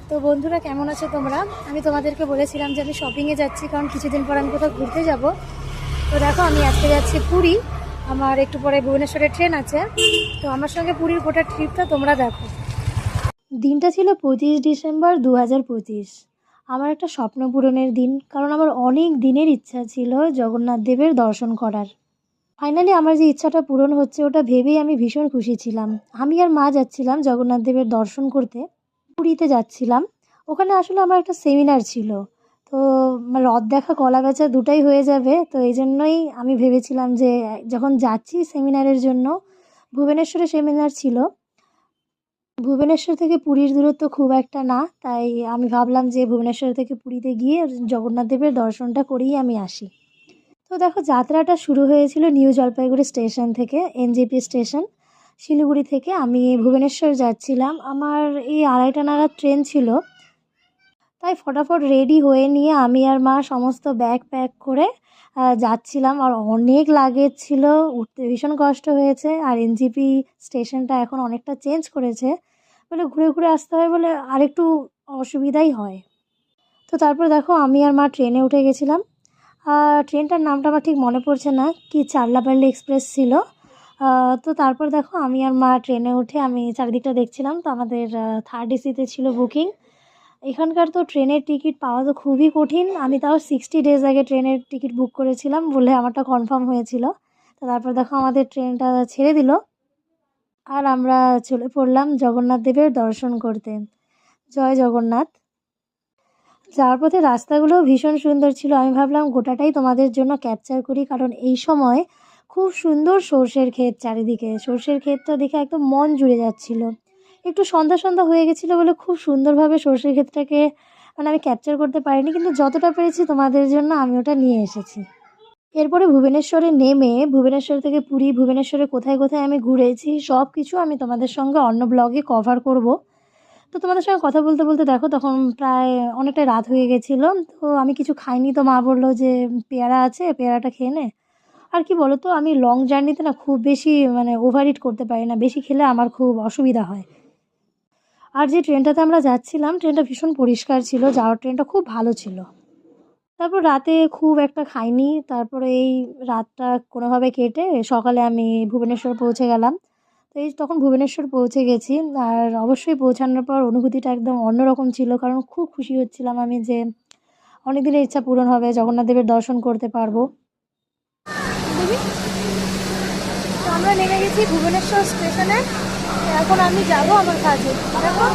তো বন্ধুরা, কেমন আছো তোমরা? আমি তোমাদেরকে বলেছিলাম যে আমি শপিংয়ে যাচ্ছি, কারণ কিছুদিন পর আমি কোথাও ঘুরতে যাব। তো দেখো, আমি আজকে যাচ্ছি পুরী। আমার একটু পরে ভুবনেশ্বরের ট্রেন আছে। তো আমার সঙ্গে পুরীর গোটা ট্রিপটা তোমরা দেখো। দিনটা ছিল 25 ডিসেম্বর 2025। আমার একটা স্বপ্ন পূরণের দিন, কারণ আমার অনেক দিনের ইচ্ছা ছিল জগন্নাথ দেবের দর্শন করার। ফাইনালি আমার যে ইচ্ছাটা পূরণ হচ্ছে, ওটা ভেবেই আমি ভীষণ খুশি ছিলাম। আমি আর মা যাচ্ছিলাম জগন্নাথ দেবের দর্শন করতে। পুরীতে যাচ্ছিলাম। ওখানে আসলে আমার একটা সেমিনার ছিল। তো রথ দেখা কলা বেচা দুটাই হয়ে যাবে, তো এই জন্যই আমি ভেবেছিলাম যে যখন যাচ্ছি সেমিনারের জন্য, ভুবনেশ্বরে সেমিনার ছিল। ভুবনেশ্বর থেকে পুরীর দূরত্ব খুব একটা না, তাই আমি ভাবলাম যে ভুবনেশ্বর থেকে পুরীতে গিয়ে জগন্নাথ দেবের দর্শনটা করেই আমি আসি। তো দেখো, যাত্রাটা শুরু হয়েছিল নিউ জলপাইগুড়ি স্টেশন থেকে, এনজেপি স্টেশন। শিলিগুড়ি থেকে আমি ভুবনেশ্বর যাচ্ছিলাম। আমার এই 2:30 নাগাদ ট্রেন ছিল। তাই ফটাফট রেডি হয়ে নিয়ে আমি আর মা সমস্ত ব্যাগ প্যাক করে যাচ্ছিলাম। আর অনেক লাগেজ ছিল, উঠতে ভীষণ কষ্ট হয়েছে। আর এনজেপি স্টেশনটা এখন অনেকটা চেঞ্জ করেছে বলে, ঘুরে ঘুরে আসতে হয় বলে আরেকটু অসুবিধাই হয়। তো তারপর দেখো, আমি আর মা ট্রেনে উঠে গেছিলাম। ট্রেনটার নামটা আমার ঠিক মনে পড়ছে না, কি চারলাপাল্লি এক্সপ্রেস ছিল। তো তারপর দেখো, আমি আর মা ট্রেনে উঠে আমি চারিদিকটা দেখছিলাম। তো আমাদের থার্ড এসিতে ছিল বুকিং। এখানকার তো ট্রেনের টিকিট পাওয়া তো খুবই কঠিন। আমি তাও 60 ডেজ আগে ট্রেনের টিকিট বুক করেছিলাম বলে আমারটা কনফার্ম হয়েছিল। তো তারপর দেখো, আমাদের ট্রেনটা ছেড়ে দিল। আর আমরা চলে পড়লাম জগন্নাথ দেবের দর্শন করতে। জয় জগন্নাথ। যাওয়ার পথে রাস্তাগুলোও ভীষণ সুন্দর ছিল। আমি ভাবলাম গোটাটাই তোমাদের জন্য ক্যাপচার করি, কারণ এই সময় খুব সুন্দর সর্ষের ক্ষেত চারিদিকে। সর্ষের ক্ষেতটা দেখে একদম মন জুড়ে যাচ্ছিল। একটু সন্ধ্যা সন্ধ্যা হয়ে গেছিলো বলে খুব সুন্দরভাবে সর্ষের ক্ষেতটাকে আমি ক্যাপচার করতে পারিনি, কিন্তু যতটা পেরেছি তোমাদের জন্য আমি ওটা নিয়ে এসেছি। এরপরে ভুবনেশ্বরে নেমে, ভুবনেশ্বর থেকে পুরী, ভুবনেশ্বরে কোথায় কোথায় আমি ঘুরেছি সব কিছু আমি তোমাদের সঙ্গে অন্য ব্লগে কভার করব। তো তোমাদের সঙ্গে কথা বলতে বলতে দেখো, তখন প্রায় অনেকটা রাত হয়ে গেছিলো। তো আমি কিছু খাইনি। তো মা বললো যে পেয়ারা আছে, পেয়ারাটা খেয়ে নে। আর কি বলো তো, আমি লং জার্নিতে না খুব বেশি ওভার ইট করতে পারি না, বেশি খেলে আমার খুব অসুবিধা হয়। আর যে ট্রেনটাতে আমরা যাচ্ছিলাম, ট্রেনটা ভীষণ পরিষ্কার ছিল, যাওয়ার ট্রেনটা খুব ভালো ছিল। তারপর রাতে খুব একটা খাইনি। তারপরে এই রাতটা কোনোভাবে কেটে সকালে আমি ভুবনেশ্বর পৌঁছে গেলাম। তো এই তখন ভুবনেশ্বর পৌঁছে গেছি। আর অবশ্যই পৌঁছানোর পর অনুভূতিটা একদম অন্যরকম ছিল, কারণ খুব খুশি হচ্ছিলাম আমি যে অনেক দিনের ইচ্ছা পূরণ হবে, জগন্নাথ দেবের দর্শন করতে পারবো। তো আমরা নেমে গেছি ভুবনেশ্বর স্টেশনে। এখন আমি যাব আমার কাজে। দেখো।